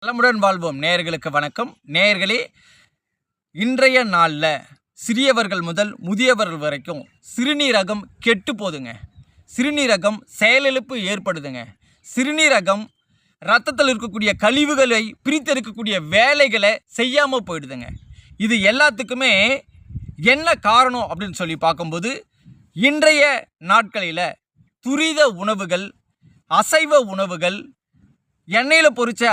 நலமுடன் வாழ்வோம் நேயர்களுக்கு வணக்கம். நேயர்களே, இன்றைய நாளில் சிறியவர்கள் முதல் முதியவர்கள் வரைக்கும் சிறுநீரகம் கெட்டு போதுங்க. சிறுநீரகம் செயலிழப்பு ஏற்படுதுங்க. சிறுநீரகம் இரத்தத்தில் இருக்கக்கூடிய கழிவுகளை பிரித்தெடுக்கக்கூடிய வேலைகளை செய்யாமல் போயிடுதுங்க. இது எல்லாத்துக்குமே என்ன காரணம் அப்படின்னு சொல்லி பார்க்கும்போது, இன்றைய நாட்களில் துரித உணவுகள், அசைவ உணவுகள், எண்ணெயில் பொரிச்ச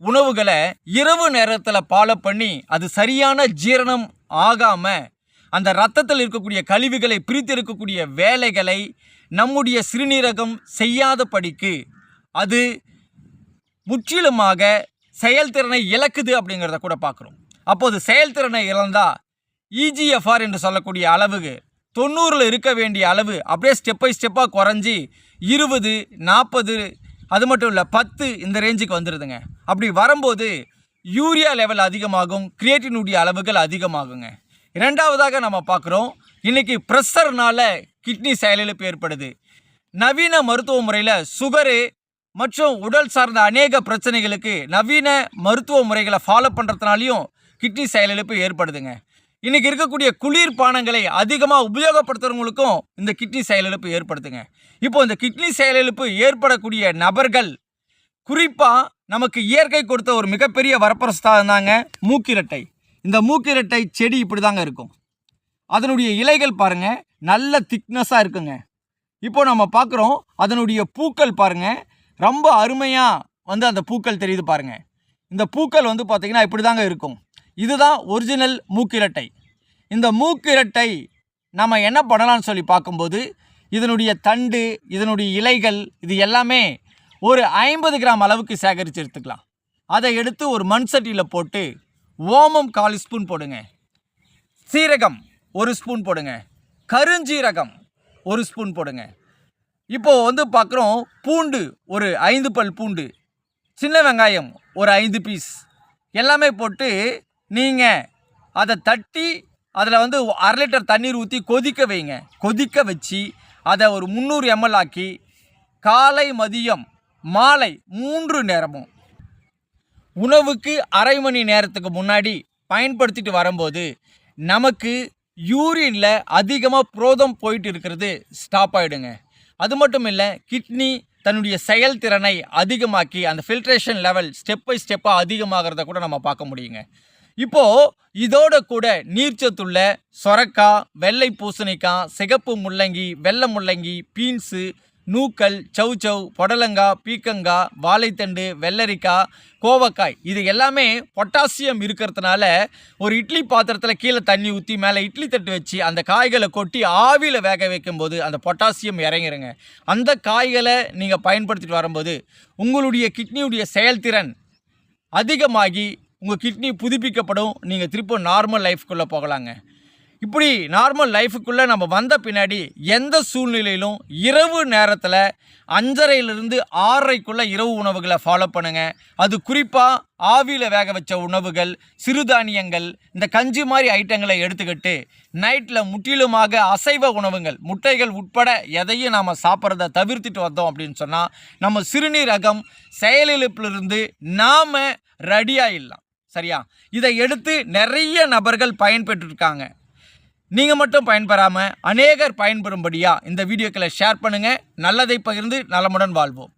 உணவுகளை இரவு நேரத்தில் ஃபாலோ பண்ணி அது சரியான ஜீரணம் ஆகாமல் அந்த இரத்தத்தில் இருக்கக்கூடிய கழிவுகளை பிரித்தெடுக்கக்கூடிய வேலைகளை நம்முடைய சிறுநீரகம் செய்யாதபடிக்கு அது முற்றிலுமாக செயல்திறனை இழக்குது அப்படிங்கிறத கூட பார்க்குறோம். அப்போது செயல்திறனை இழந்தால் EGFR என்று சொல்லக்கூடிய அளவுக்கு 90 இருக்க வேண்டிய அளவு அப்படியே ஸ்டெப் பை ஸ்டெப்பாக குறைஞ்சி 20, 40, அது மட்டும் இல்லை 10 இந்த ரேஞ்சுக்கு வந்துடுதுங்க. அப்படி வரும்போது யூரியா லெவல் அதிகமாகும், கிரியேட்டினுடைய அளவுகள் அதிகமாகுங்க. இரண்டாவதாக நம்ம பார்க்குறோம், இன்றைக்கி ப்ரெஷர்னால் கிட்னி செயலிழப்பு ஏற்படுது. நவீன மருத்துவ முறையில் சுகரு மற்றும் உடல் சார்ந்த அநேக பிரச்சனைகளுக்கு நவீன மருத்துவ முறைகளை ஃபாலோ பண்ணுறதுனாலையும் கிட்னி செயலிழப்பு ஏற்படுதுங்க. இன்றைக்கி இருக்கக்கூடிய குளிர்பானங்களை அதிகமாக உபயோகப்படுத்துகிறவங்களுக்கும் இந்த கிட்னி செயலிழப்பு ஏற்படுத்துங்க. இப்போது இந்த கிட்னி செயலிழப்பு ஏற்படக்கூடிய நபர்கள் குறிப்பாக நமக்கு இயற்கை கொடுத்த ஒரு மிகப்பெரிய வரப்பிரசாதம் தாங்க மூக்கிரட்டை. இந்த மூக்கிரட்டை செடி இப்படி தாங்க இருக்கும். அதனுடைய இலைகள் பாருங்கள், நல்ல திக்னஸாக இருக்குங்க. இப்போது நம்ம பார்க்குறோம், அதனுடைய பூக்கள் பாருங்கள், ரொம்ப அருமையாக அந்த பூக்கள் தெரியுது பாருங்கள். இந்த பூக்கள் பார்த்திங்கன்னா இப்படி தாங்க இருக்கும். இதுதான் ஒரிஜினல் மூக்கிரட்டை. இந்த மூக்கிரட்டை நம்ம என்ன பண்ணலாம்னு சொல்லி பார்க்கும்போது, இதனுடைய தண்டு, இதனுடைய இலைகள், இது எல்லாமே ஒரு 50 கிராம் அளவுக்கு சேகரித்து எடுத்துக்கலாம். அதை எடுத்து ஒரு மண் சட்டியில் போட்டு ஓமம் 1/4 ஸ்பூன் போடுங்க, சீரகம் 1 ஸ்பூன் போடுங்க, கருஞ்சீரகம் 1 ஸ்பூன் போடுங்க. இப்போது பார்க்குறோம், பூண்டு ஒரு 5 பல் பூண்டு, சின்ன வெங்காயம் ஒரு 5 பீஸ் எல்லாமே போட்டு நீங்கள் அதை தட்டி அதில் 1/2 லிட்டர் தண்ணீர் ஊற்றி கொதிக்க வைங்க. கொதிக்க வச்சு அதை ஒரு 300 ml ஆக்கி காலை, மதியம், மாலை 3 நேரமும் உணவுக்கு அரை மணி நேரத்துக்கு முன்னாடி பயன்படுத்திட்டு வரும்போது நமக்கு யூரினில் அதிகமாக புரோதம் போயிட்டு இருக்கிறது ஸ்டாப் ஆகிடுங்க. அது மட்டும் இல்லை, கிட்னி தன்னுடைய செயல்திறனை அதிகமாக்கி அந்த ஃபில்ட்ரேஷன் லெவல் ஸ்டெப் பை ஸ்டெப்பாக அதிகமாகிறத கூட நம்ம பார்க்க முடியுங்க. இப்போது இதோட கூட நீர்ச்சத்துள்ள சொரக்காய், வெள்ளை பூசணிக்காய், சிகப்பு முள்ளங்கி, வெள்ளை முள்ளங்கி, பீன்ஸு, நூக்கல், சௌச்சௌ, புடலங்காய், பீக்கங்காய், வாழைத்தண்டு, வெள்ளரிக்காய், கோவக்காய், இது எல்லாமே பொட்டாசியம் இருக்கிறதுனால ஒரு இட்லி பாத்திரத்தில் கீழே தண்ணி ஊற்றி மேலே இட்லி தட்டு வச்சு அந்த காய்களை கொட்டி ஆவியில் வேக வைக்கும்போது அந்த பொட்டாசியம் இறங்கிருங்க. அந்த காய்களை நீங்கள் பயன்படுத்திட்டு வரும்போது உங்களுடைய கிட்னியுடைய செயல்திறன் அதிகமாகி உங்கள் கிட்னி புதுப்பிக்கப்படும். நீங்கள் திரும்ப நார்மல் லைஃப்குள்ளே போகலாங்க. இப்படி நார்மல் லைஃபுக்குள்ளே நம்ம வந்த பின்னாடி எந்த சூழ்நிலையிலும் இரவு நேரத்தில் 5:30 6:30 இரவு உணவுகளை ஃபாலோ பண்ணுங்கள். அது குறிப்பாக ஆவியில் வேக வச்ச உணவுகள், சிறுதானியங்கள், இந்த கஞ்சி மாதிரி ஐட்டங்களை எடுத்துக்கிட்டு நைட்டில் முற்றிலுமாக அசைவ உணவுகள், முட்டைகள் உட்பட எதையும் நாம் சாப்பிட்றத தவிர்த்துட்டு வந்தோம் அப்படின்னு சொன்னால் நம்ம சிறுநீரகம் செயலிழப்பிலிருந்து நாம் ரெடியாகிடலாம். சரியா? இதை எடுத்து நிறைய நபர்கள் பயன்பெற்றிருக்காங்க. நீங்கள் மட்டும் பயன்பெறாமல் அநேகர் பயன்பெறும்படியாக இந்த வீடியோக்களை ஷேர் பண்ணுங்கள். நல்லதை பகிர்ந்து நலமுடன் வாழ்வோம்.